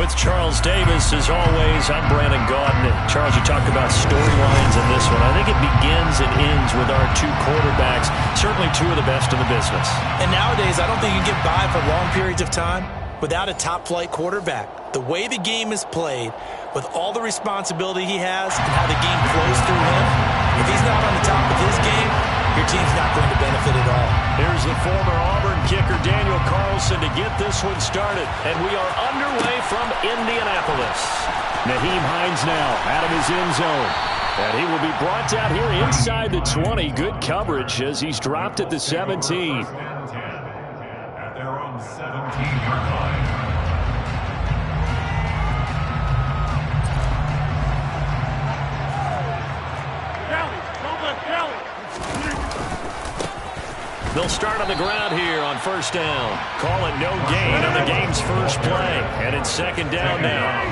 with Charles Davis. As always, I'm Brandon Gaudin. Charles, you talked about storylines in this one. I think it begins and ends with our two quarterbacks, certainly two of the best in the business. And nowadays, I don't think you can get by for long periods of time without a top-flight quarterback. The way the game is played, with all the responsibility he has and how the game flows through him, if he's not on the top of his game, your team's not going to benefit at all. Here's the former Auburn kicker, Daniel Carlson, to get this one started. And we are underway from Indianapolis. Nyheim Hines now out of his end zone. And he will be brought down here inside the 20. Good coverage as he's dropped at the 17. At their own 17-yard line. They'll start on the ground here on first down. Call it no gain on the game's first play. And it's second down now.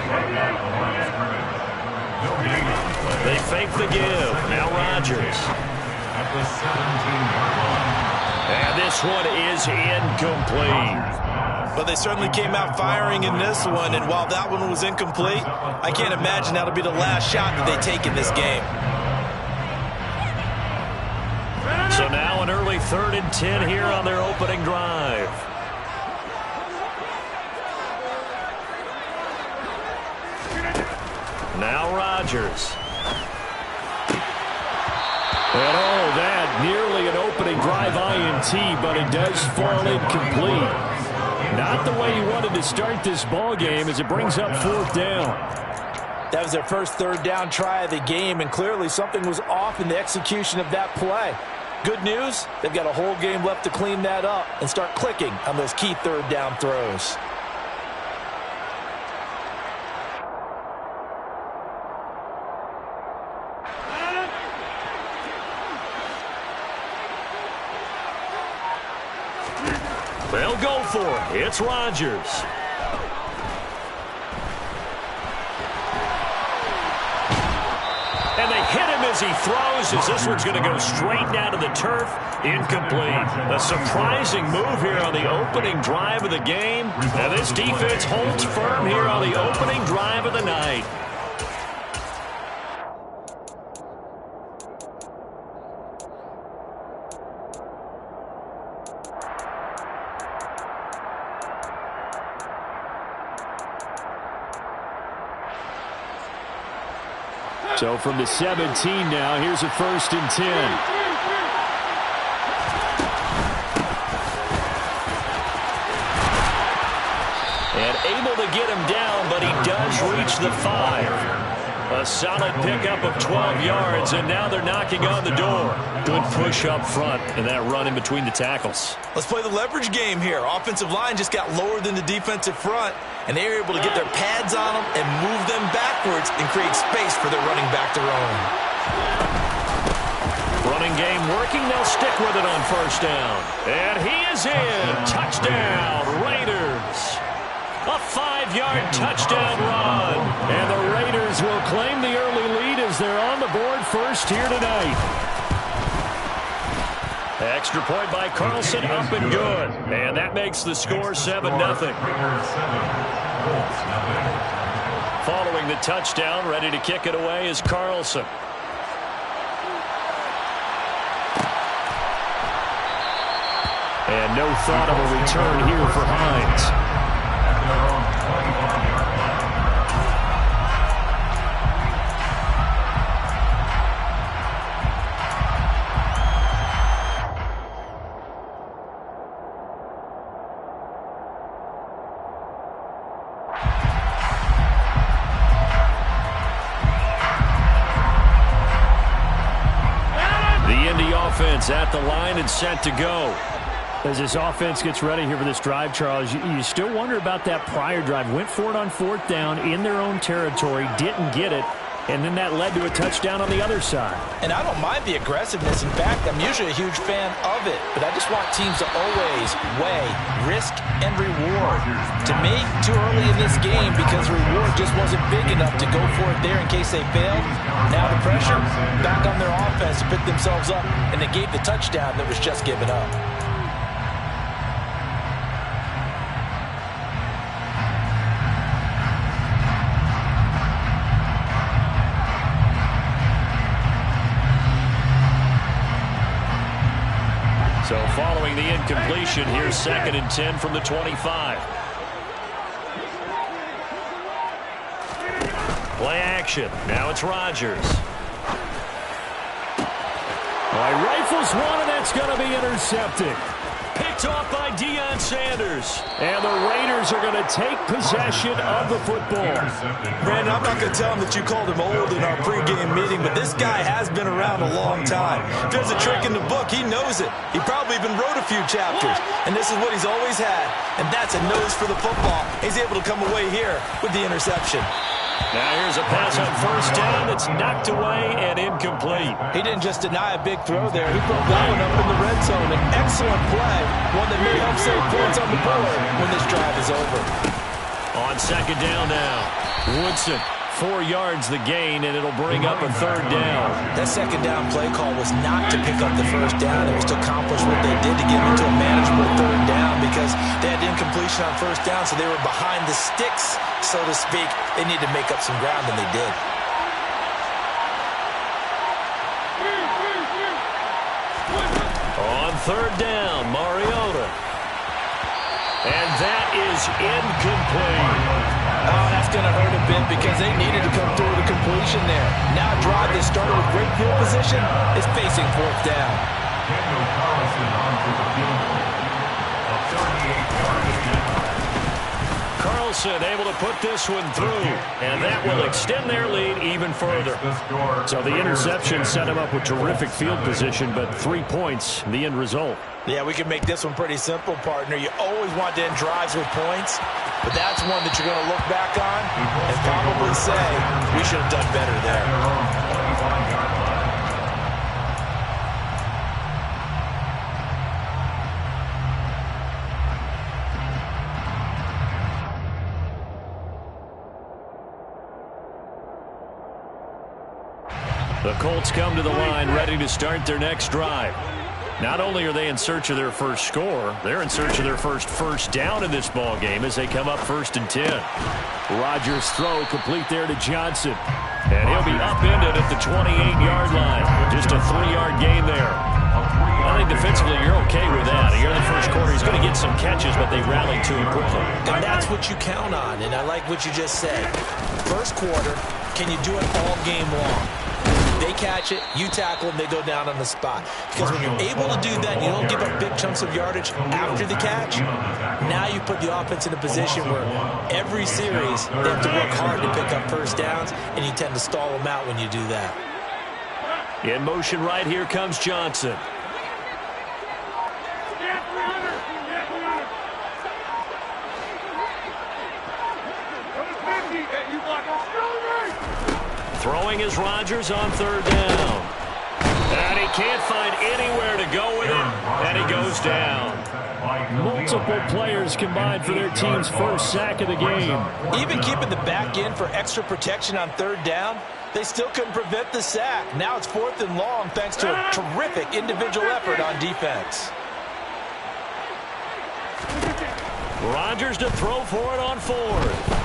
They fake the give. Now Rodgers. At the 17-yard line. And this one is incomplete. But they certainly came out firing in this one. And while that one was incomplete, I can't imagine that'll be the last shot that they take in this game. So now an early 3rd and 10 here on their opening drive. Now Rodgers. And oh, that nearly an opening drive INT, but it does fall incomplete. Not the way you wanted to start this ball game as it brings up 4th down. That was their first 3rd down try of the game, and clearly something was off in the execution of that play. Good news, they've got a whole game left to clean that up and start clicking on those key 3rd down throws. They'll go for it. It's Rodgers. And they hit him as he throws, as this one's going to go straight down to the turf. Incomplete. A surprising move here on the opening drive of the game. And this defense holds firm here on the opening drive of the night. So from the 17 now, here's a 1st and 10. And able to get him down, but he does reach the 5. A solid pickup of 12 yards, and now they're knocking on the door. Good push up front, and that run in between the tackles. Let's play the leverage game here. Offensive line just got lower than the defensive front, and they were able to get their pads on them and move them backwards and create space for their running back to roam. Running game working. They'll stick with it on first down. And he is in. Touchdown, Raiders. A 5-yard touchdown run. And the Raiders will claim the early lead as they're on the board first here tonight. Extra point by Carlson, up and good. And that makes the score 7-0. Following the touchdown, ready to kick it away is Carlson. And no thought of a return here for Hines. Offense at the line and set to go. As this offense gets ready here for this drive, Charles, you still wonder about that prior drive. Went for it on 4th down in their own territory, didn't get it, and then that led to a touchdown on the other side. And I don't mind the aggressiveness. In fact, I'm usually a huge fan of it, but I just want teams to always weigh risk and reward. To me, too early in this game because reward just wasn't big enough to go for it there in case they failed. Now the pressure back on their offense to pick themselves up, and they gave the touchdown that was just given up. incompletion. Here's 2nd and 10 from the 25. Play action. Now it's Rodgers. Rifles one, and that's going to be intercepted. Picked off by Deion Sanders. And the Raiders are going to take possession of the football. Brandon, I'm not going to tell him that you called him old in our pregame meeting, but this guy has been around a long time. If there's a trick in the book, he knows it. He probably even wrote a few chapters. And this is what he's always had. And that's a nose for the football. He's able to come away here with the interception. Now here's a pass on 1st down that's knocked away and incomplete. He didn't just deny a big throw there. He put that one up in the red zone. An excellent play, one that may help save points on the board when this drive is over. On 2nd down now, Woodson, 4 yards the gain, and it'll bring up a 3rd down. That 2nd down play call was not to pick up the 1st down. It was to accomplish what they did to get into a manageable 3rd down because they had incompletion on 1st down, so they were behind the sticks, so to speak. They needed to make up some ground, and they did. On 3rd down, Mariota. And that is incomplete. Oh, that's going to hurt a bit because they needed to come through with a completion there. Now a drive that started with great field position is facing 4th down. Daniel Carlson onto the field goal. A 38-yard attempt. Carlson able to put this one through, and that will extend their lead even further. So the interception set him up with terrific field position, but 3 points, the end result. Yeah, we can make this one pretty simple, partner. You always want to end drives with points, but that's one that you're going to look back on and probably say, we should have done better there. The Colts come to the line ready to start their next drive. Not only are they in search of their first score, they're in search of their first down in this ball game as they come up 1st and 10. Rodgers' throw complete there to Johnson. And he'll be upended at the 28-yard line. Just a 3-yard gain there. I think defensively you're okay with that. Here in the first quarter, he's going to get some catches, but they rallied to him quickly. And that's what you count on, and I like what you just said. First quarter, can you do it all game long? They catch it, you tackle them, they go down on the spot. Because when you're able to do that, you don't give up big chunks of yardage after the catch. Now you put the offense in a position where every series they have to work hard to pick up 1st downs, and you tend to stall them out when you do that. In motion right here comes Johnson. Throwing is Rodgers on 3rd down. And he can't find anywhere to go with it, and he goes down. Multiple players combined for their team's first sack of the game. Even keeping the back end for extra protection on 3rd down, they still couldn't prevent the sack. Now it's 4th and long thanks to a terrific individual effort on defense. Rodgers to throw for it on 4th.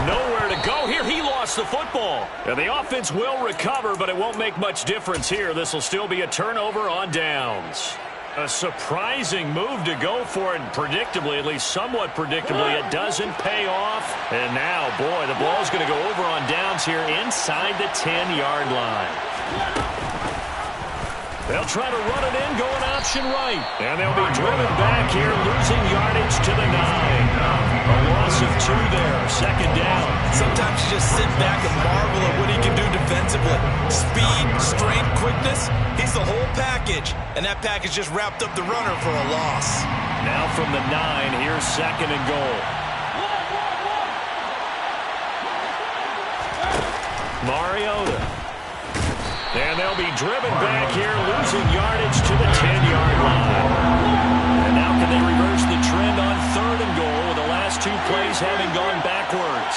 Nowhere to go here. He lost the football. And the offense will recover, but it won't make much difference here. This will still be a turnover on downs. A surprising move to go for it, and predictably, at least somewhat predictably, it doesn't pay off. And now, boy, the ball's going to go over on downs here inside the 10-yard line. They'll try to run it in, going option right. And they'll be driven back here, losing yardage to the 9. A loss of 2 there, 2nd down. Sometimes you just sit back and marvel at what he can do defensively. Speed, strength, quickness, he's the whole package. And that package just wrapped up the runner for a loss. Now from the 9, here's 2nd and goal. Mariota. And they'll be driven back here, losing yardage to the 10-yard line. And now can they reverse the trend on 3rd and goal with the last 2 plays having gone backwards?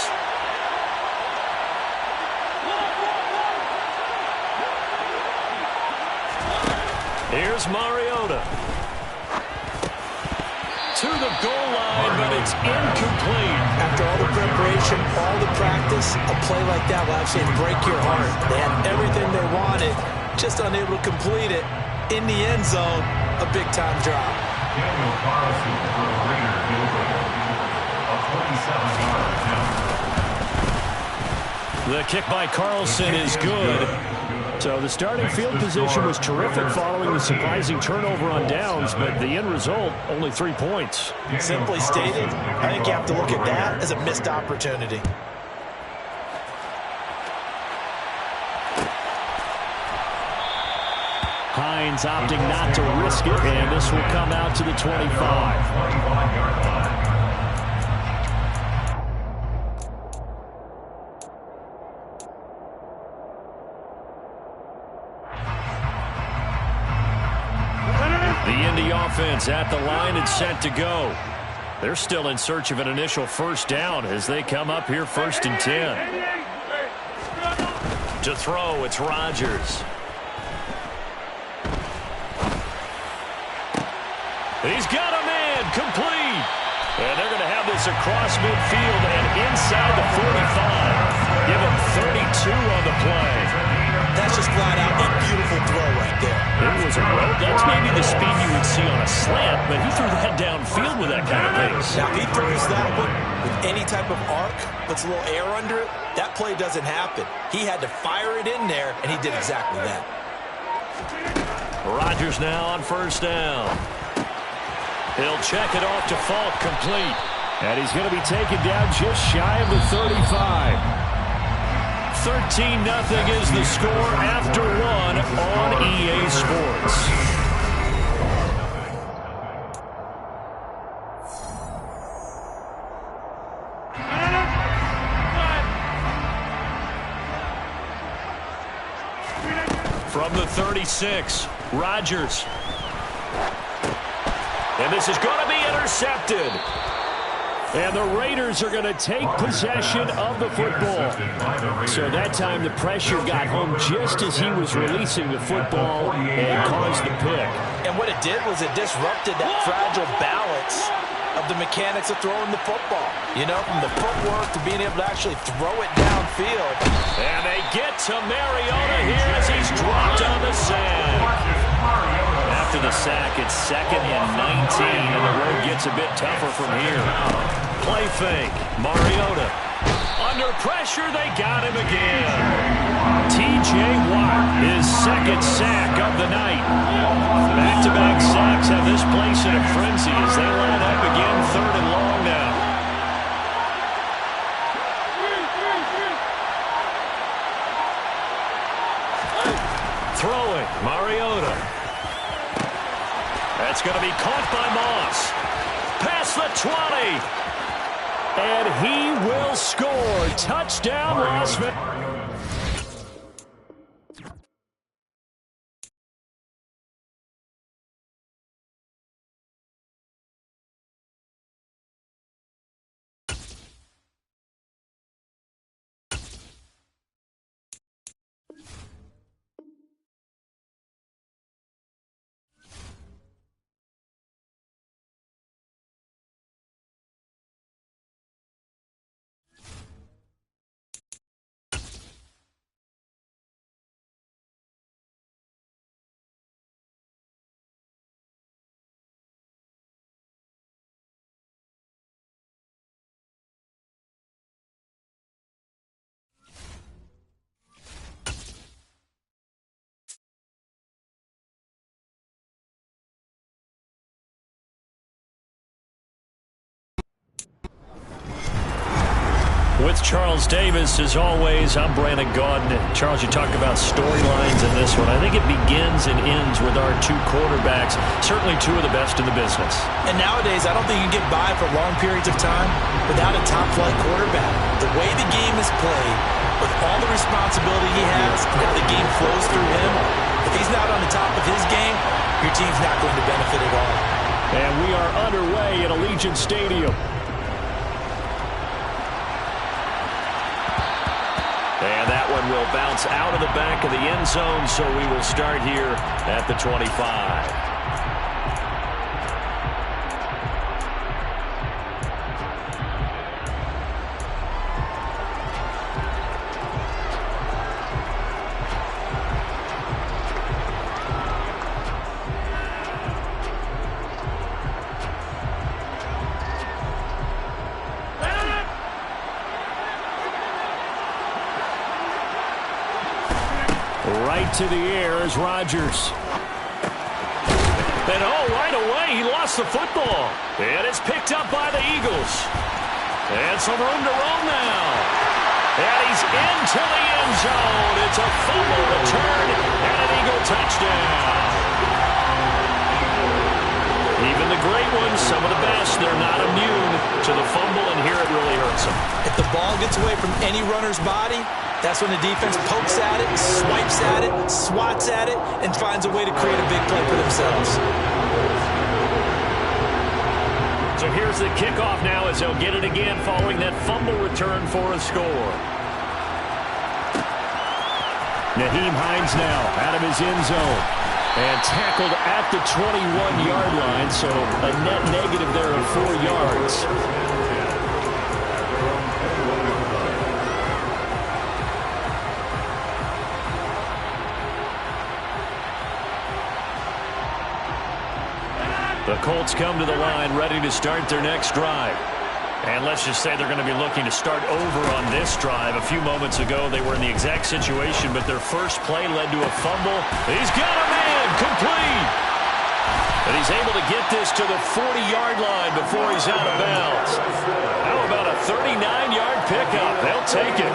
Here's Mariota. To the goal line, but it's incomplete. After all the preparation, all the practice, a play like that will actually break your heart. They had everything they wanted, just unable to complete it. In the end zone, a big-time drop. Carlson for the Raiders. He'll go a 27-yard penalty. The kick by Carlson is good. So the starting field position was terrific following the surprising turnover on downs, but the end result, only 3 points. Simply stated, I think you have to look at that as a missed opportunity. Hines opting not to risk it, and this will come out to the 25. 25-yard line. The Indy offense at the line and set to go. They're still in search of an initial first down as they come up here 1st and 10. To throw, it's Rodgers. He's got a man complete. And they're going to have this across midfield and inside the 45. Give him 32 on the play. That's just flat out a beautiful throw right there. It was a rope. That's maybe the speed you would see on a slant, but he threw that downfield with that kind of pace. Now, if he throws that one with any type of arc, puts a little air under it, that play doesn't happen. He had to fire it in there, and he did exactly that. Rodgers now on 1st down. He'll check it off to Falk, complete. And he's going to be taken down just shy of the 35. 13-0 is the score after 1 on EA Sports. From the 36, Rodgers. And this is going to be intercepted. And the Raiders are going to take possession of the football. So that time the pressure got home just as he was releasing the football and caused the pick. And what it did was it disrupted that fragile balance of the mechanics of throwing the football. You know, from the footwork to being able to actually throw it downfield. And they get to Mariota here as he's dropped on the sand. After the sack, it's 2nd and 19, and the road gets a bit tougher from here. Play fake. Mariota. Under pressure, they got him again. T.J. Watt, his 2nd sack of the night. Back-to-back sacks have this place in a frenzy as they line up again 3rd and long now. Throwing, Mariota. That's going to be caught by Moss. Past the 20. And he will score. Touchdown, Las Vegas. With Charles Davis, as always, I'm Brandon Gaudin. Charles, you talk about storylines in this one. I think it begins and ends with our 2 quarterbacks, certainly 2 of the best in the business. And nowadays, I don't think you can get by for long periods of time without a top-flight quarterback. The way the game is played, with all the responsibility he has, and how the game flows through him, if he's not on the top of his game, your team's not going to benefit at all. And we are underway at Allegiant Stadium. And that one will bounce out of the back of the end zone, so we will start here at the 25. Right to the air is Rodgers. And right away, he lost the football. And it's picked up by the Eagles. And some room to roam now. And he's into the end zone. It's a fumble return and an Eagle touchdown. Even the great ones, some of the best, they're not immune to the fumble, and here it really hurts them. If the ball gets away from any runner's body, that's when the defense pokes at it, swipes at it, swats at it, and finds a way to create a big play for themselves. So here's the kickoff now as they'll get it again following that fumble return for a score. Nyheim Hines now out of his end zone. And tackled at the 21-yard line, so a net negative there of 4 yards. The Colts come to the line ready to start their next drive. And let's just say they're going to be looking to start over on this drive. A few moments ago, they were in the exact situation, but their first play led to a fumble. He's got a man, complete. And he's able to get this to the 40-yard line before he's out of bounds. How about a 39-yard pickup? They'll take it.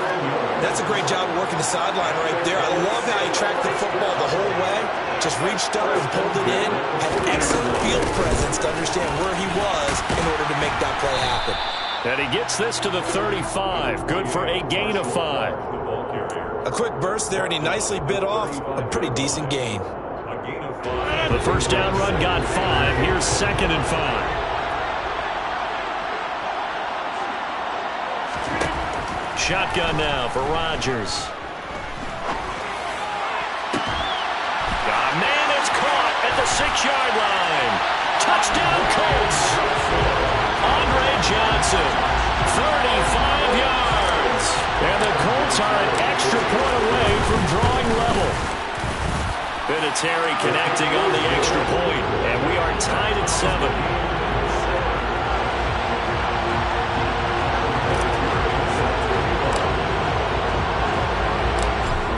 That's a great job of working the sideline right there. I love how he tracked the football the whole way. Just reached up and pulled it in. Had excellent field presence to understand where he was in order to make that play happen. And he gets this to the 35. Good for a gain of 5. A quick burst there, and he nicely bit off a pretty decent gain. The first down run got 5. Here's 2nd and 5. Shotgun now for Rodgers. Man, it's caught at the 6-yard line. Touchdown, Colts. Andre Johnson, 35 yards. And the Colts are an extra point away from drawing level. Vinatieri connecting on the extra point, and we are tied at 7.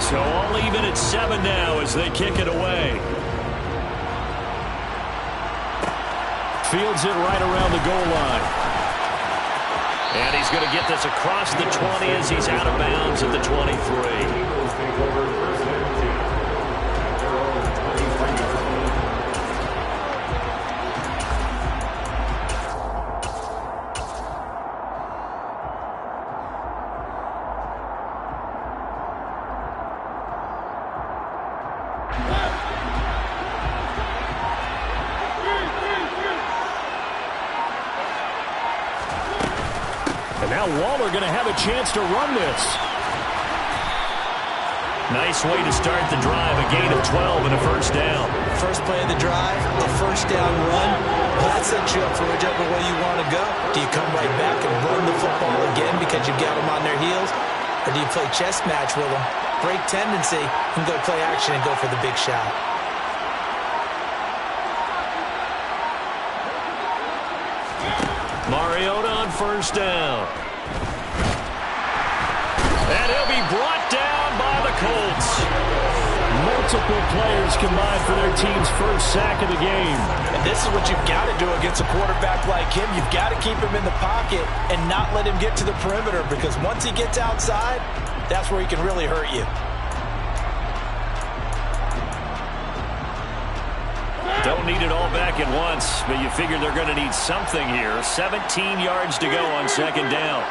So all even at 7 now as they kick it away. Fields it right around the goal line. And he's going to get this across the 20 as he's out of bounds at the 23. Now Waller going to have a chance to run this. Nice way to start the drive. A gain of 12 and a first down. First play of the drive, a first down run. That sets you up for whichever way you want to go. Do you come right back and run the football again because you got them on their heels? Or do you play chess match with them, break tendency, and go play action and go for the big shot? Mariota on first down. And he'll be brought down by the Colts. Multiple players combined for their team's first sack of the game. And this is what you've got to do against a quarterback like him. You've got to keep him in the pocket and not let him get to the perimeter, because once he gets outside, that's where he can really hurt you. Don't need it all back at once, but you figure they're going to need something here. 17 yards to go on second down.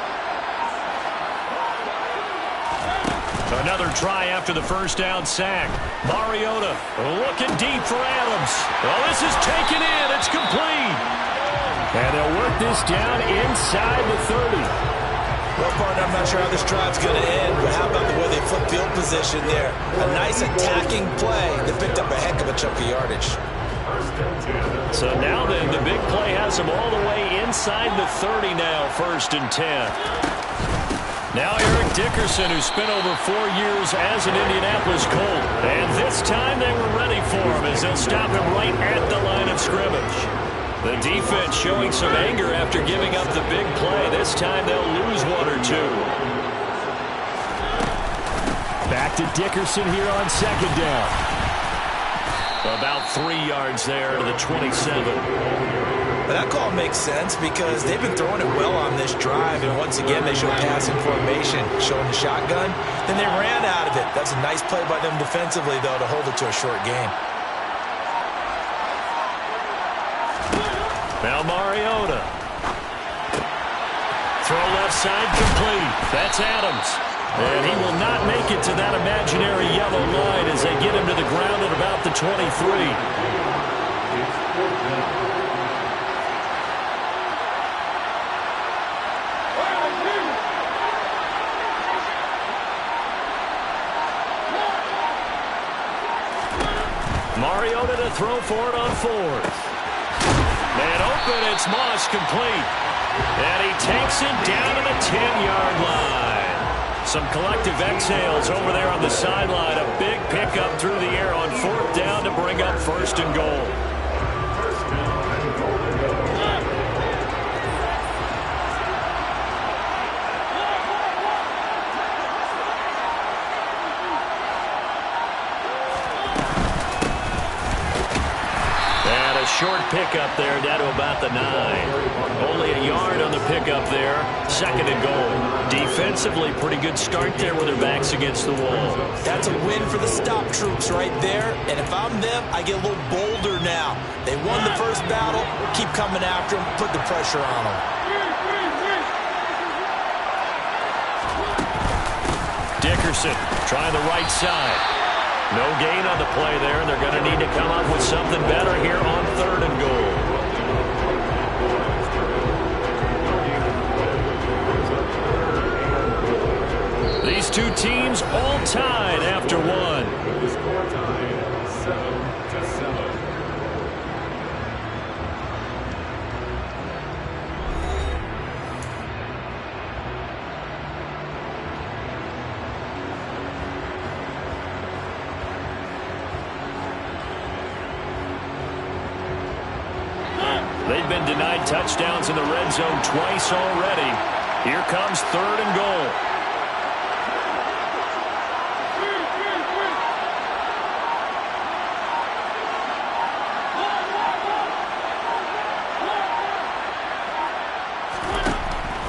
Another try after the first down sack. Mariota looking deep for Adams. Oh, this is taken in. It's complete. And they'll work this down inside the 30. Well, partner, I'm not sure how this drive's going to end, but how about the way they flip field position there? A nice attacking play that picked up a heck of a chunk of yardage. So now then, the big play has them all the way inside the 30 now, 1st and 10. Now Eric Dickerson, who spent over 4 years as an Indianapolis Colt. And this time they were ready for him as they'll stop him right at the line of scrimmage. The defense showing some anger after giving up the big play. This time they'll lose 1 or 2. Back to Dickerson here on second down. About 3 yards there to the 27. But that call makes sense because they've been throwing it well on this drive, and once again they show passing formation, showing the shotgun. Then they ran out of it. That's a nice play by them defensively, though, to hold it to a short game. Now Mariota. Throw left side complete. That's Adams. And he will not make it to that imaginary yellow line as they get him to the ground at about the 23. Mariota to throw for it on fourth. And open, it's Moss complete. And he takes it down to the 10-yard line. Some collective exhales over there on the sideline. A big pickup through the air on fourth down to bring up first and goal. Short pickup there down to about the 9. Only a yard on the pickup there. Second and goal. Defensively, pretty good start there with their backs against the wall. That's a win for the stop troops right there. And if I'm them, I get a little bolder now. They won the first battle. Keep coming after them. Put the pressure on them. Dickerson trying the right side. No gain on the play there, and they're going to need to come up with something better here on third and goal. These two teams all tied after one. The score tied 7-7. They've been denied touchdowns in the red zone twice already. Here comes third and goal.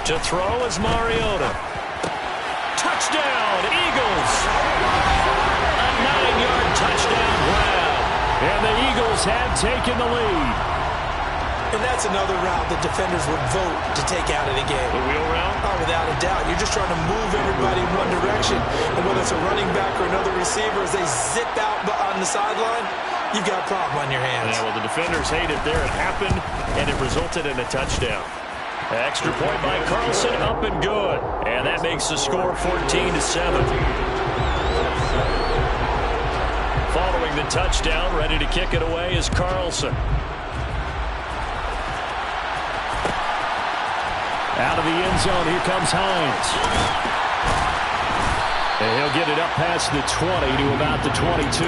To throw is Mariota. Touchdown, Eagles! A 9-yard touchdown grab. And the Eagles have taken the lead. And that's another route that defenders would vote to take out of the game. The wheel route? Oh, without a doubt. You're just trying to move everybody in one direction. And whether it's a running back or another receiver, as they zip out on the sideline, you've got a problem on your hands. Yeah, well, the defenders hate it there. It happened, and it resulted in a touchdown. Extra point by Carlson, up and good. And that makes the score 14-7. Following the touchdown, ready to kick it away is Carlson. Out of the end zone, here comes Hines. And he'll get it up past the 20 to about the 22.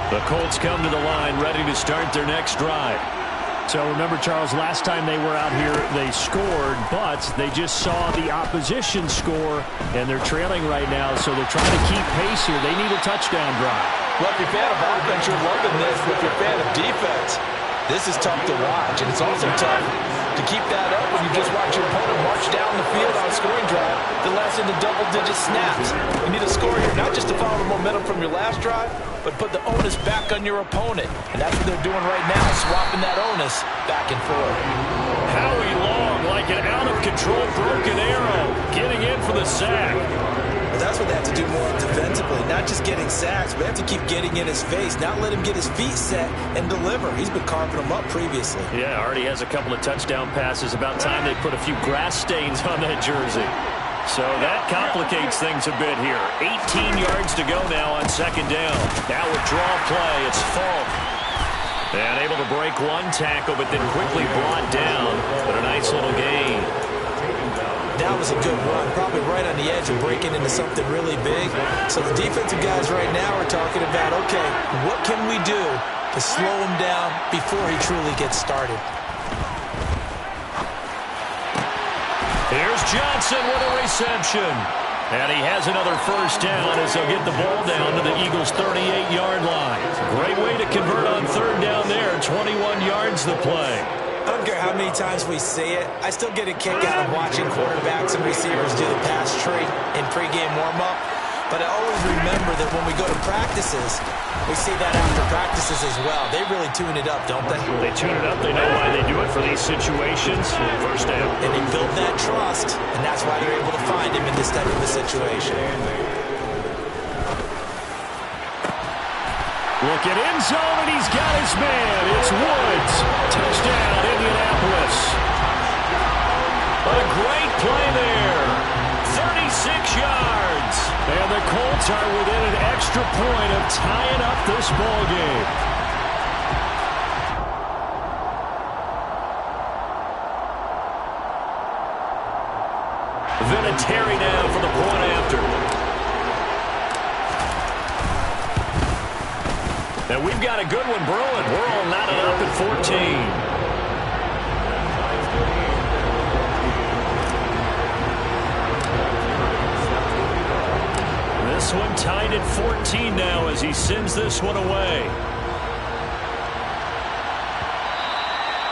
The Colts come to the line, ready to start their next drive. So remember, Charles, last time they were out here, they scored, but they just saw the opposition score, and they're trailing right now, so they're trying to keep pace here. They need a touchdown drive. Well, if you're a fan of offense, you're loving this. But if you're a fan of defense, this is tough to watch, and it's also tough to keep that up when you just watch your opponent march down the field on a scoring drive that lasts into double-digit snaps. You need a score here, not just to follow the momentum from your last drive, but put the onus back on your opponent. And that's what they're doing right now, swapping that onus back and forth. Howie Long, like an out-of-control broken arrow, getting in for the sack. But that's what they have to do more defensively, not just getting sacks, but they have to keep getting in his face, not let him get his feet set and deliver. He's been carving them up previously. Yeah, already has a couple of touchdown passes. About time they put a few grass stains on that jersey. So that complicates things a bit here. 18 yards to go now on second down. Now with draw play, it's Falk. And able to break one tackle, but then quickly brought down. But a nice little gain. That was a good run, probably right on the edge of breaking into something really big. So the defensive guys right now are talking about, okay, what can we do to slow him down before he truly gets started? Here's Johnson with a reception. And he has another first down as they'll get the ball down to the Eagles' 38-yard line. Great way to convert on third down there. 21 yards the play. I don't care how many times we see it. I still get a kick out of watching quarterbacks and receivers do the pass tree in pregame warm-up. But I always remember that when we go to practices, we see that after practices as well. They really tune it up, don't they? They tune it up. They know why they do it for these situations. First down. And they build that trust, and that's why they're able to find him in this type of a situation. Look at end zone, and he's got his man. It's Woods. Touchdown, Indianapolis. A great play there. 36 yards. And the Colts are within an extra point of tying up this ball game. Vinatieri now for the point after. And we've got a good one brewing. We're all knotted up at 14. This one tied at 14 now as he sends this one away.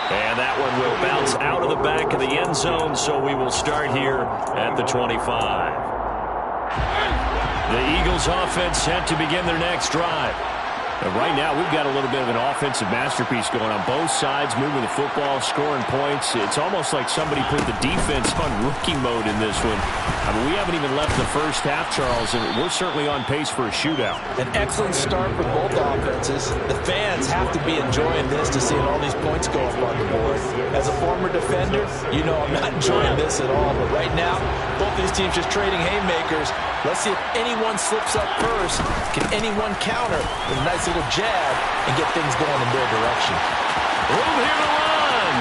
And that one will bounce out of the back of the end zone, so we will start here at the 25. The Eagles offense set to begin their next drive. And right now, we've got a little bit of an offensive masterpiece going on both sides, moving the football, scoring points. It's almost like somebody put the defense on rookie mode in this one. I mean, we haven't even left the first half, Charles, and we're certainly on pace for a shootout. An excellent start for both offenses. The fans have to be enjoying this to see all these points go up on the board. As a former defender, you know I'm not enjoying this at all. But right now, both these teams just trading haymakers. Let's see if anyone slips up first. Can anyone counter with a nice little jab and get things going in their direction? Room here to run.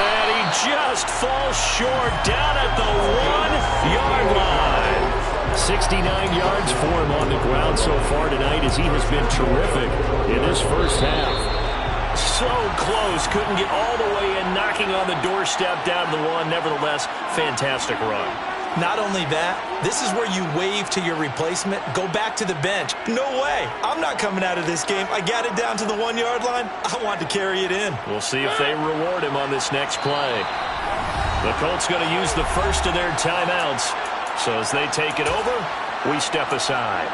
And he just falls short down at the 1-yard line. 69 yards for him on the ground so far tonight as he has been terrific in this first half. So close, couldn't get all the way in, knocking on the doorstep down to the 1. Nevertheless, fantastic run. Not only that, this is where you wave to your replacement, go back to the bench. No way. I'm not coming out of this game. I got it down to the 1-yard line. I want to carry it in. We'll see if they reward him on this next play. The Colts going to use the first of their timeouts. So as they take it over, we step aside.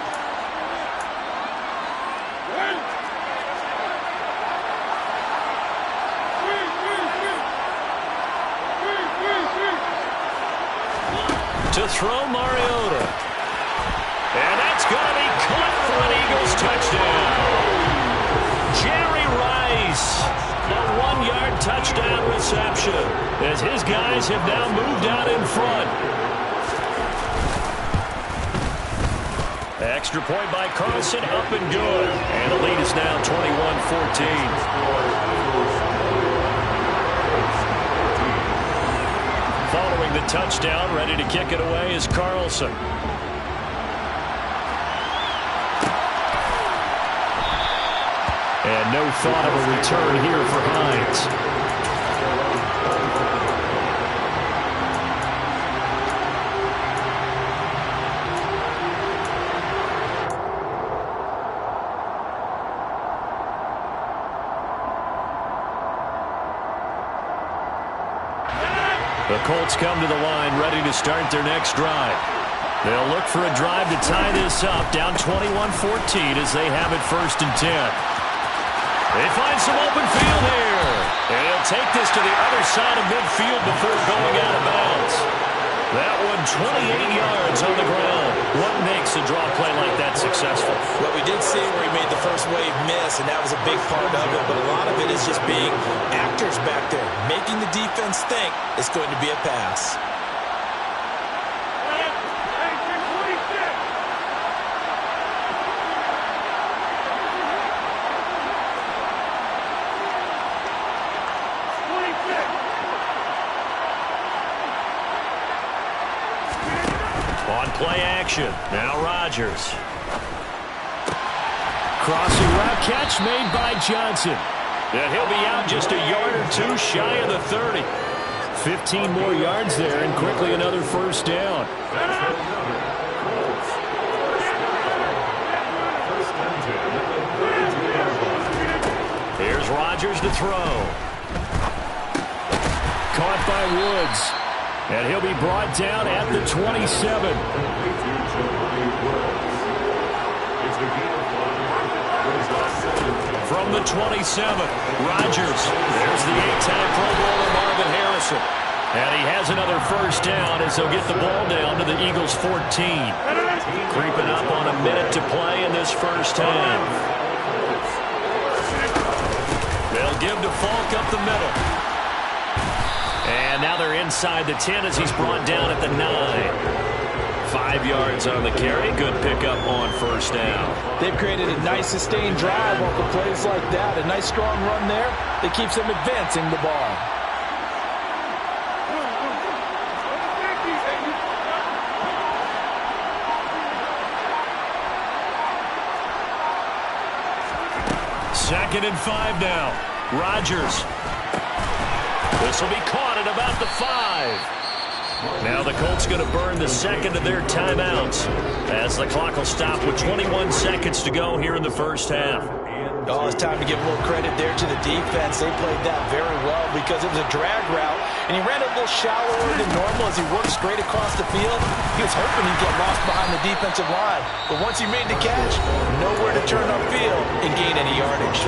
To throw Mariota. And that's going to be caught for an Eagles touchdown. Jerry Rice, a 1-yard touchdown reception as his guys have now moved out in front. Extra point by Carlson, up and good. And the lead is now 21-14. Following the touchdown, ready to kick it away is Carlson. And no thought of a return here for Hines. The Colts come to the line, ready to start their next drive. They'll look for a drive to tie this up, down 21-14 as they have it 1st and 10. They find some open field here. And he'll take this to the other side of midfield before going out of bounds. That one 28 yards on the ground. What makes a draw play like that successful? Well, we did see where he made the first wave miss, and that was a big part of it. But a lot of it is just being actors back there, making the defense think it's going to be a pass. On play action, now Rodgers. Crossing route catch made by Johnson. And he'll be out just a yard or two shy of the 30. 15 more yards there, and quickly another first down. Here's Rodgers to throw. Caught by Woods. And he'll be brought down at the 27. From the 27, Rodgers. There's the 8-time Pro Bowler Marvin Harrison. And he has another first down as they'll get the ball down to the Eagles' 14. Creeping up on a minute to play in this first half. They'll give to Falk up the middle. And now they're inside the 10 as he's brought down at the 9. 5 yards on the carry. Good pickup on first down. They've created a nice sustained drive off of plays like that. A nice strong run there that keeps them advancing the ball. Second and 5 now. Rodgers. This will be caught at about the 5. Now the Colts going to burn the second of their timeouts as the clock will stop with 21 seconds to go here in the first half. Oh, it's time to give a little credit there to the defense. They played that very well because it was a drag route, and he ran a little shallower than normal as he worked straight across the field. He was hoping he'd get lost behind the defensive line, but once he made the catch, nowhere to turn upfield and gain any yardage.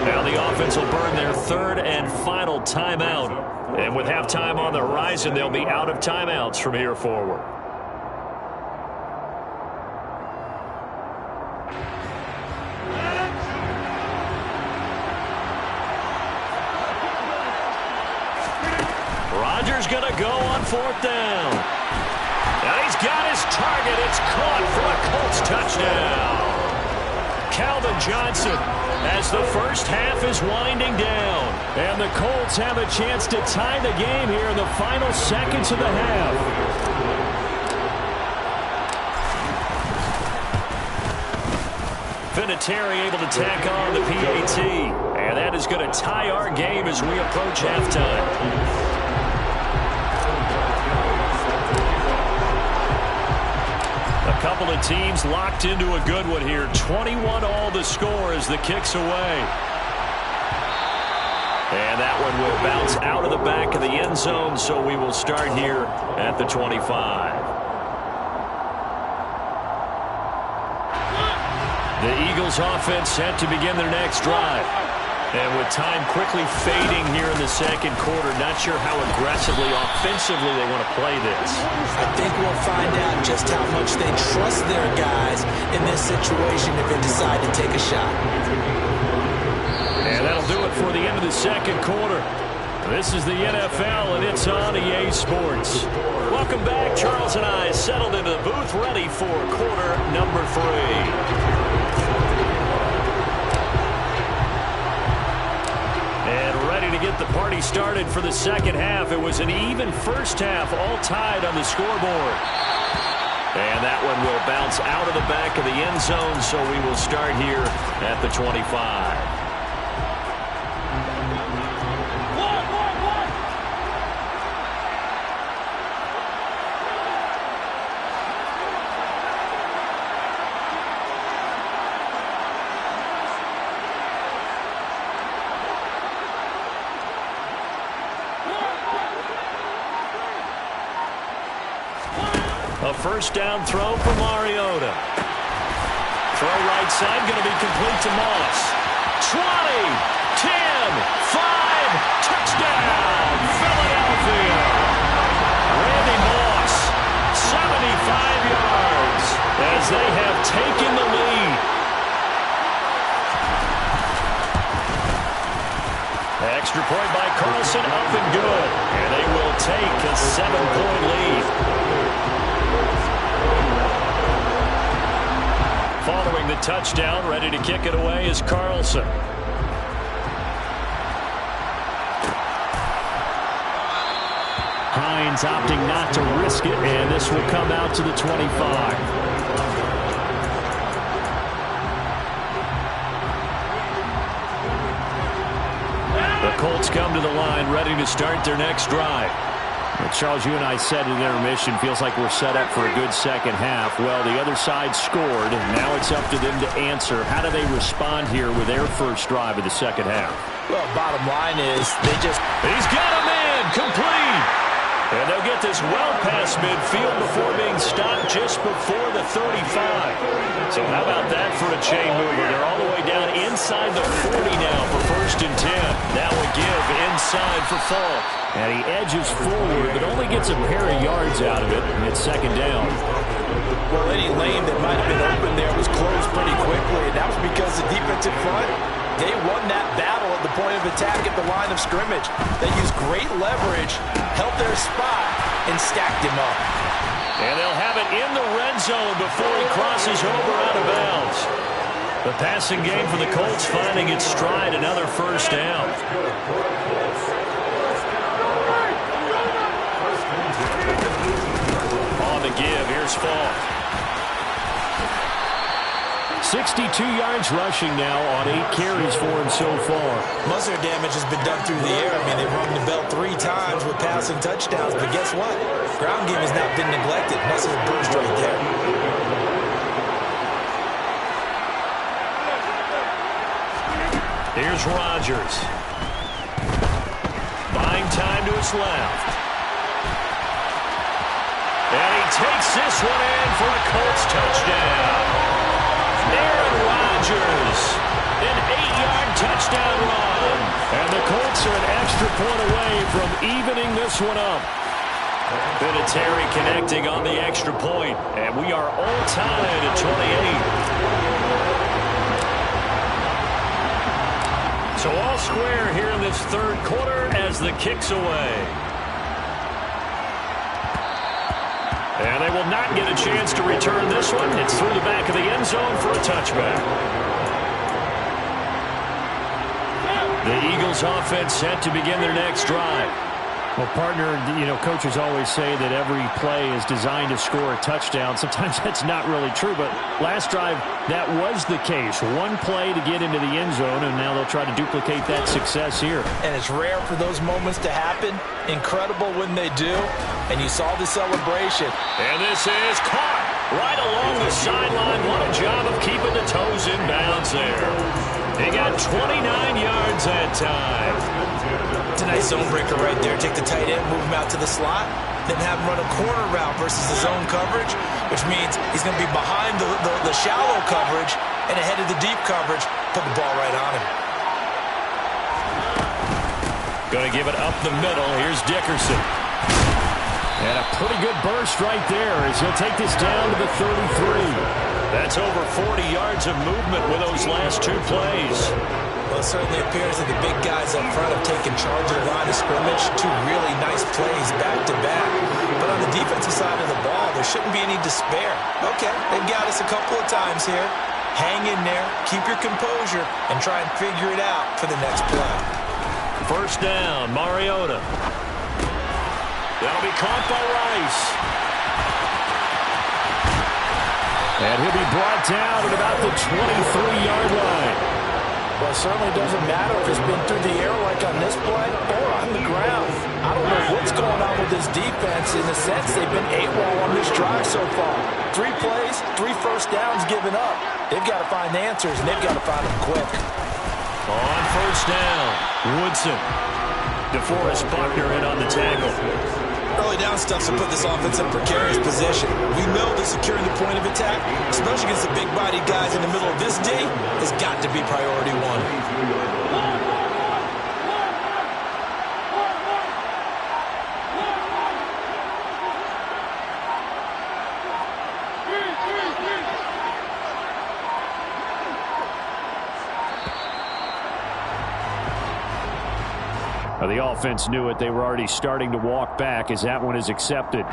Now the offense will burn their third and final timeout. And with halftime on the horizon, they'll be out of timeouts from here forward. Rodgers going to go on fourth down. And he's got his target. It's caught for a Colts touchdown. Calvin Johnson as the first half is winding down. And the Colts have a chance to tie the game here in the final seconds of the half. Vinatieri able to tack on the PAT. And that is going to tie our game as we approach halftime. A couple of teams locked into a good one here. 21 all the score as the kick's away. And that one will bounce out of the back of the end zone, so we will start here at the 25. The Eagles offense set to begin their next drive. And with time quickly fading here in the second quarter, not sure how aggressively, offensively they want to play this. I think we'll find out just how much they trust their guys in this situation if they decide to take a shot. And that'll do it for the end of the second quarter. This is the NFL, and it's on EA Sports. Welcome back. Charles and I settled into the booth, ready for quarter number 3. To get the party started for the second half. It was an even first half, all tied on the scoreboard. And that one will bounce out of the back of the end zone, so we will start here at the 25. A first down throw for Mariota. Throw right side, going to be complete to Moss. 20, 10, 5, touchdown, Philadelphia. Randy Moss, 75 yards as they have taken the lead. Extra point by Carlson, up and good. And they will take a 7-point lead. Following the touchdown, ready to kick it away is Carlson. Hines Falcons opting not to risk it, and this will come out to the 25. The Colts come to the line, ready to start their next drive. Well, Charles, you and I said in intermission, feels like we're set up for a good second half. Well, the other side scored. Now it's up to them to answer. How do they respond here with their first drive of the second half? Well, bottom line is He's got him in, complete. And they'll get this well past midfield before being stopped just before the 35. So how about that for a chain mover? They're all the way down inside the 40 now for 1st and 10. That would give inside for Falk. And he edges forward, but only gets a pair of yards out of it, and it's 2nd down. Well, any lane that might have been open there was closed pretty quickly, and that was because the defensive front, they won that battle at the point of attack at the line of scrimmage. They used great leverage, held their spot, and stacked him up. And they'll have it in the red zone before he crosses over out of bounds. The passing game for the Colts finding its stride, another 1st down. On the give, here's Falk. 62 yards rushing now on 8 carries for him so far. Most of their damage has been done through the air. I mean, they've rung the bell 3 times with passing touchdowns, but guess what? Ground game has not been neglected. Muscle burst right there. Here's Rodgers. Buying time to his left. And he takes this one in for a Colts touchdown. Aaron Rodgers, an 8-yard touchdown run. And the Colts are an extra point away from evening this one up. Vinatieri connecting on the extra point. And we are all tied at 28. So all square here in this 3rd quarter as the kick's away. And they will not get a chance to return this one. It's through the back of the end zone for a touchback. The Eagles offense set to begin their next drive. Well, partner, coaches always say that every play is designed to score a touchdown. Sometimes that's not really true, but last drive, that was the case. One play to get into the end zone, and now they'll try to duplicate that success here. And it's rare for those moments to happen. Incredible when they do. And you saw the celebration. And this is caught right along the sideline. What a job of keeping the toes in bounds there. He got 29 yards that time. It's a nice zone breaker right there. Take the tight end, move him out to the slot, then have him run a corner route versus the zone coverage, which means he's going to be behind the shallow coverage and ahead of the deep coverage. Put the ball right on him. Going to give it up the middle. Here's Dickerson. And a pretty good burst right there as he'll take this down to the 33. That's over 40 yards of movement with those last 2 plays. Well, it certainly appears that the big guys up front have taken charge of the line of scrimmage. 2 really nice plays back-to-back. But on the defensive side of the ball, there shouldn't be any despair. Okay, they've got us a couple of times here. Hang in there, keep your composure, and try and figure it out for the next play. 1st down, Mariota. That'll be caught by Rice. And he'll be brought down at about the 23-yard line. Well, it certainly doesn't matter if it's been through the air like on this play or on the ground. I don't know what's going on with this defense. In a sense, they've been AWOL on this drive so far. 3 plays, 3 first downs given up. They've got to find answers, and they've got to find them quick. On 1st down, Woodson. DeForest Buckner in on the tackle. Early down stuff's to put this offense in a precarious position. We know that securing the point of attack, especially against the big-bodied guys in the middle of this D, has got to be priority 1. The offense knew it. They were already starting to walk back as that one is accepted.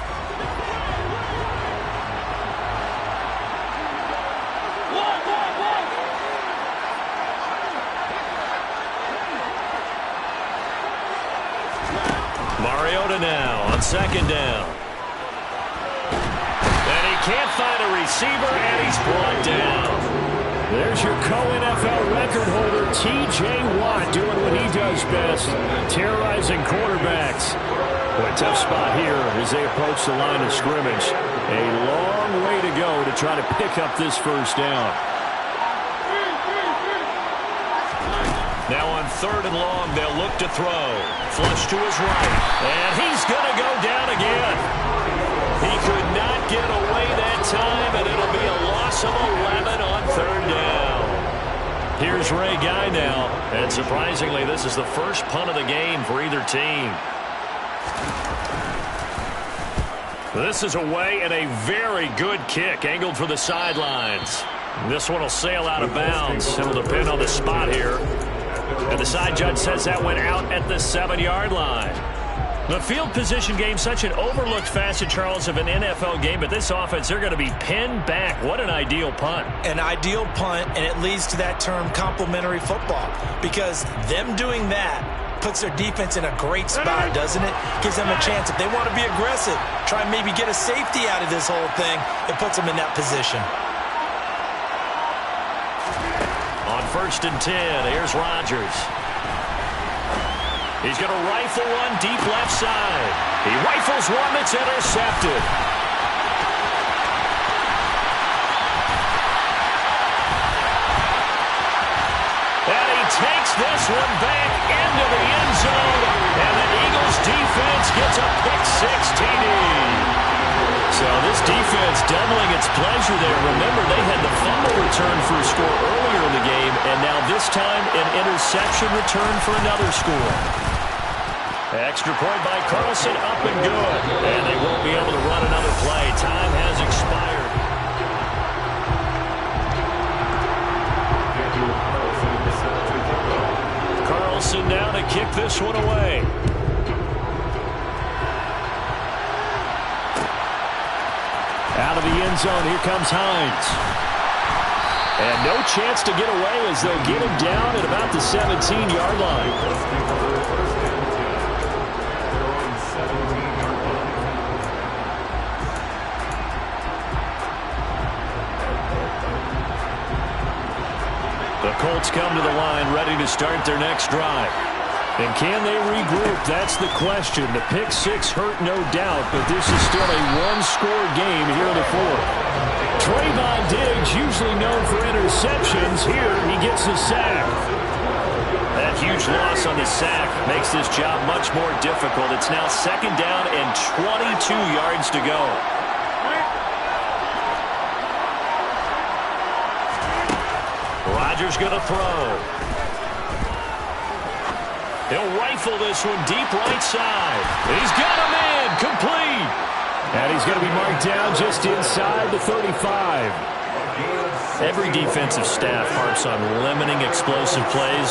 Mariota now on 2nd down. can't find a receiver, and he's brought down. There's your co-NFL record holder, T.J. Watt, doing what he does best, terrorizing quarterbacks. A tough spot here as they approach the line of scrimmage. A long way to go to try to pick up this first down. Now on 3rd and long, they'll look to throw. Flush to his right, and he's going to go down again. He could not get away that time, and it'll be a loss of 11 on 3rd down. Here's Ray Guy now, and surprisingly, this is the first punt of the game for either team. This is away and a very good kick, angled for the sidelines. This one will sail out of bounds. It'll depend on the spot here. And the side judge says that went out at the 7-yard line. The field position game, such an overlooked facet, Charles, of an NFL game, but this offense, they're going to be pinned back. What an ideal punt. An ideal punt, and it leads to that term complementary football, because them doing that puts their defense in a great spot, doesn't it? Gives them a chance. If they want to be aggressive, try and maybe get a safety out of this whole thing, it puts them in that position. On 1st and 10, here's Rodgers. He's going to rifle one deep left side. He rifles one that's intercepted. And he takes this one back into the end zone. And the Eagles defense gets a pick-6 TD. So this defense doubling its pleasure there. Remember, they had the fumble return for a score earlier in the game, and now this time an interception return for another score. Extra point by Carlson, up and good. And they won't be able to run another play. Time has expired. Carlson now to kick this one away. Out of the end zone, here comes Hines. And no chance to get away as they'll get him down at about the 17-yard line. The Colts come to the line ready to start their next drive. And can they regroup? That's the question. The pick-6 hurt, no doubt, but this is still a one-score game here in the 4th. Trayvon Diggs, usually known for interceptions. Here, he gets the sack. That huge loss on the sack makes this job much more difficult. It's now 2nd down and 22 yards to go. Rodgers going to throw. He'll rifle this one deep right side. He's got him in, complete. And he's going to be marked down just inside the 35. Every defensive staff harps on limiting explosive plays.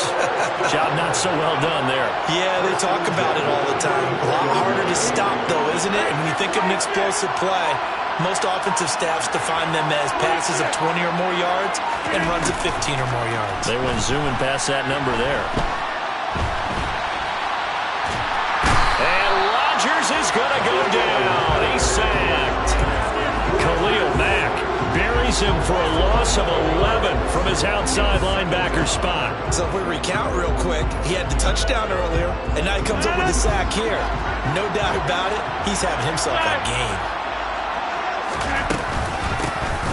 Job not so well done there. Yeah, they talk about it all the time. A lot harder to stop, though, isn't it? And when you think of an explosive play, most offensive staffs define them as passes of 20 or more yards and runs of 15 or more yards. They went zooming past that number there. And Rodgers is going to go down. He's sacked. Khalil Mack buries him for a loss of 11 from his outside linebacker spot. So if we recount real quick, he had the touchdown earlier, and now he comes up with the sack here. No doubt about it, he's having himself a game.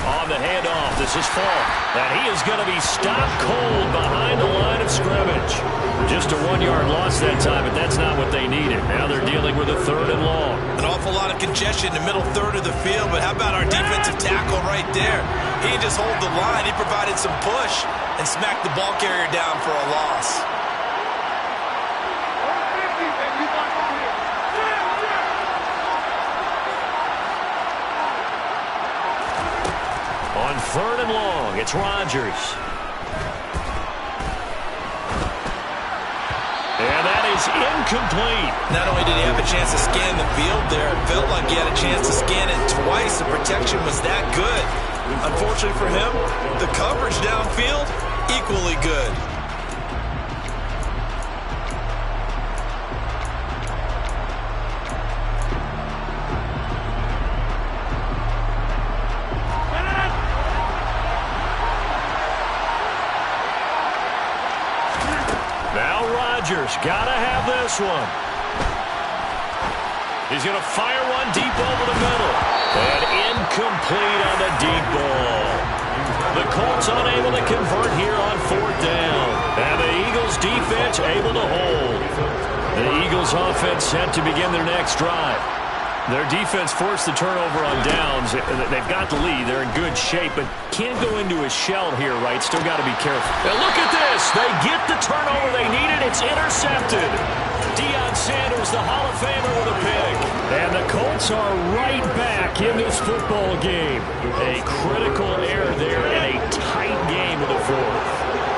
On the handoff, this is Falk. And he is going to be stopped cold behind the line of scrimmage. Just a 1-yard loss that time, but that's not what they needed. Now they're dealing with a 3rd and long. An awful lot of congestion in the middle third of the field, but how about our defensive tackle right there? He didn't just hold the line, he provided some push and smacked the ball carrier down for a loss. On 3rd and long, it's Rodgers. And that is incomplete. Not only did he have a chance to scan the field there, it felt like he had a chance to scan it twice. The protection was that good. Unfortunately for him, the coverage downfield, equally good. Rodgers, gotta have this one. He's going to fire one deep over the middle. And incomplete on the deep ball. The Colts unable to convert here on 4th down. And the Eagles defense able to hold. The Eagles offense set to begin their next drive. Their defense forced the turnover on downs. They've got the lead. They're in good shape, but can't go into a shell here, right? Still got to be careful. Now look at this. They get the turnover they needed. It's intercepted. Deion Sanders, the Hall of Famer, with a pick. And the Colts are right back in this football game. A critical error there in a tight game of the fourth.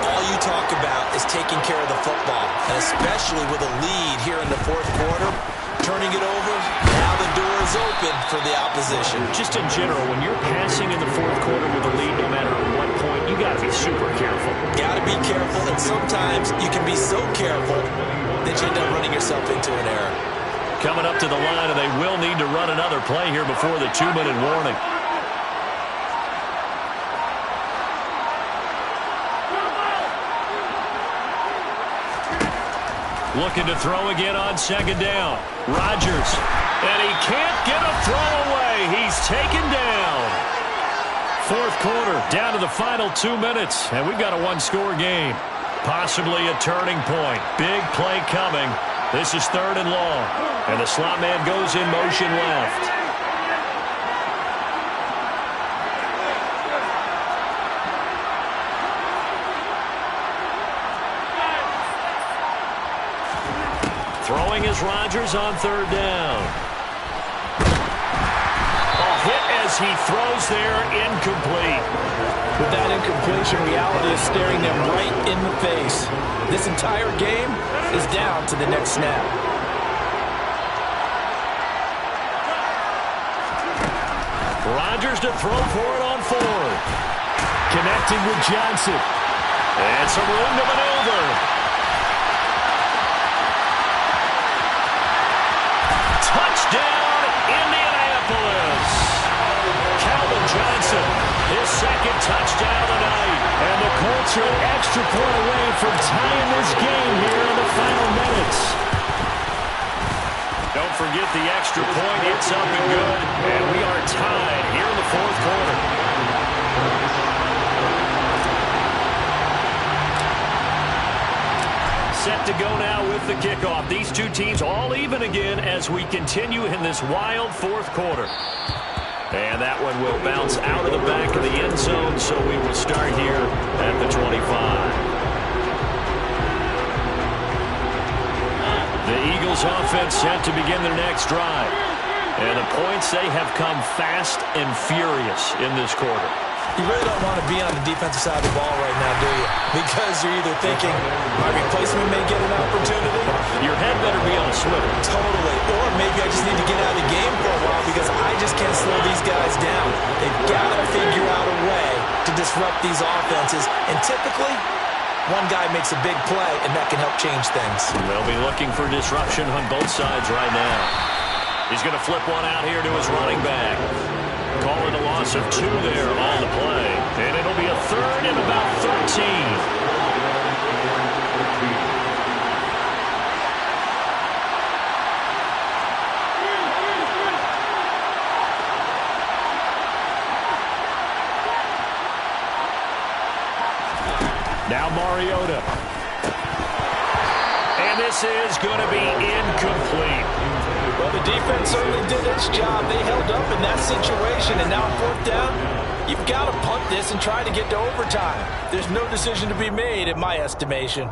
All you talk about is taking care of the football, and especially with a lead here in the fourth quarter. Turning it over, now the door is open for the opposition. Just in general, when you're passing in the fourth quarter with a lead, no matter at what point, you got to be super careful. Got to be careful, and sometimes you can be so careful that you end up running yourself into an error. Coming up to the line, and they will need to run another play here before the 2-minute warning. Looking to throw again on 2nd down. Rodgers. And he can't get a throw away. He's taken down. Fourth quarter, down to the final 2 minutes. And we've got a one-score game. Possibly a turning point. Big play coming. This is 3rd and long. And the slot man goes in motion left. Throwing is Rodgers on 3rd down. A hit as he throws there, incomplete. With that incompletion, reality is staring them right in the face. This entire game is down to the next snap. Rodgers to throw for it on 4th. Connecting with Johnson. And some room to maneuver. Touchdown, Indianapolis. Calvin Johnson, his 2nd touchdown tonight. And the Colts are an extra point away from tying this game here in the final minutes. Don't forget the extra point. It's up and good. And we are tied here in the fourth quarter. Set to go now with the kickoff. These two teams all even again as we continue in this wild fourth quarter. And that one will bounce out of the back of the end zone, so we will start here at the 25. The Eagles offense set to begin their next drive. And the points, they have come fast and furious in this quarter. You really don't want to be on the defensive side of the ball right now, do you? Because you're either thinking, my replacement may get an opportunity. Your head better be on a swivel. Totally. Or maybe I just need to get out of the game for a while because I just can't slow these guys down. They've got to figure out a way to disrupt these offenses. And typically, one guy makes a big play, and that can help change things. They'll be looking for disruption on both sides right now. He's going to flip one out here to his running back. Calling a loss of 2 there on the play. And it'll be a 3rd and about 13. Now Mariota. And this is going to be incomplete. Well, the defense certainly did its job. They held up in that situation, and now on 4th down, you've got to punt this and try to get to overtime. There's no decision to be made, in my estimation.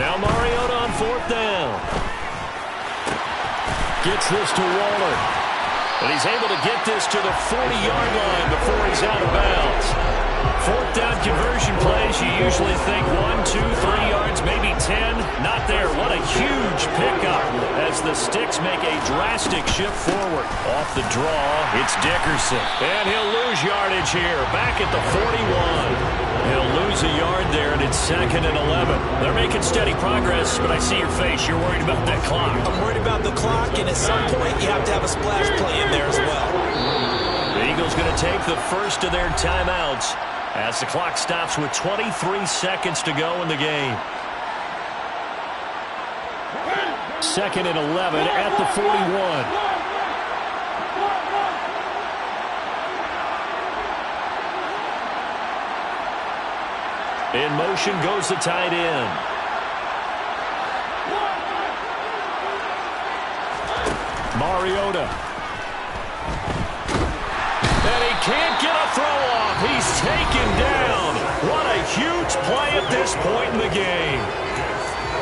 Now Mariota on 4th down. Gets this to Waller. And he's able to get this to the 40-yard line before he's out of bounds. 4th down conversion plays, you usually think 1, 2, 3 yards, maybe 10. Not there. What a huge pickup as as the Sticks make a drastic shift forward. Off the draw, it's Dickerson. And he'll lose yardage here, back at the 41. He'll lose a yard there, and it's 2nd and 11. They're making steady progress, but I see your face. You're worried about that clock. I'm worried about the clock, and at some point, you have to have a splash play in there as well. The Eagles going to take the first of their timeouts as the clock stops with 23 seconds to go in the game. 2nd and 11 at the 41. In motion goes the tight end. Mariota. And he can't get a throw off. He's taken down. What a huge play at this point in the game.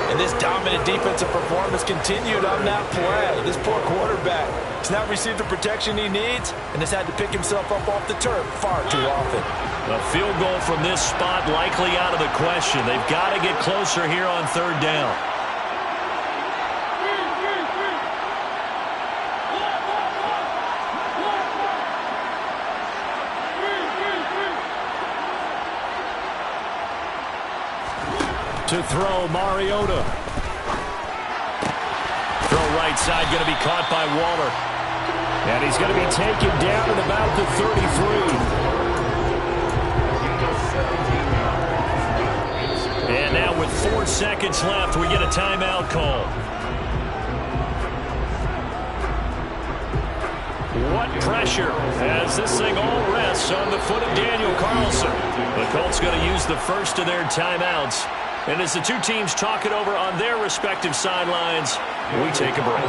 And this dominant defensive performance continued on that play. This poor quarterback has not received the protection he needs and has had to pick himself up off the turf far too often. A field goal from this spot likely out of the question. They've got to get closer here on 3rd down. To throw, Mariota. Throw right side, going to be caught by Waller. And he's going to be taken down at about the 33. And now with 4 seconds left, we get a timeout call. What pressure as this thing all rests on the foot of Daniel Carlson. The Colts going to use the first of their timeouts. And as the two teams talk it over on their respective sidelines, we take a break.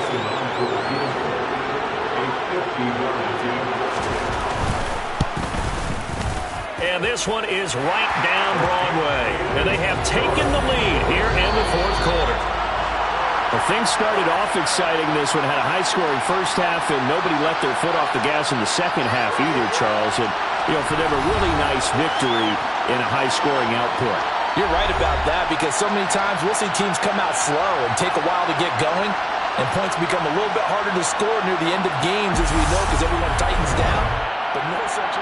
And this one is right down Broadway. And they have taken the lead here in the 4th quarter. Well, things started off exciting. This one had a high-scoring first half, and nobody let their foot off the gas in the second half either, Charles. And, for them, a really nice victory in a high-scoring output. You're right about that because so many times we'll see teams come out slow and take a while to get going, and points become a little bit harder to score near the end of games, as we know, because everyone tightens down. But no such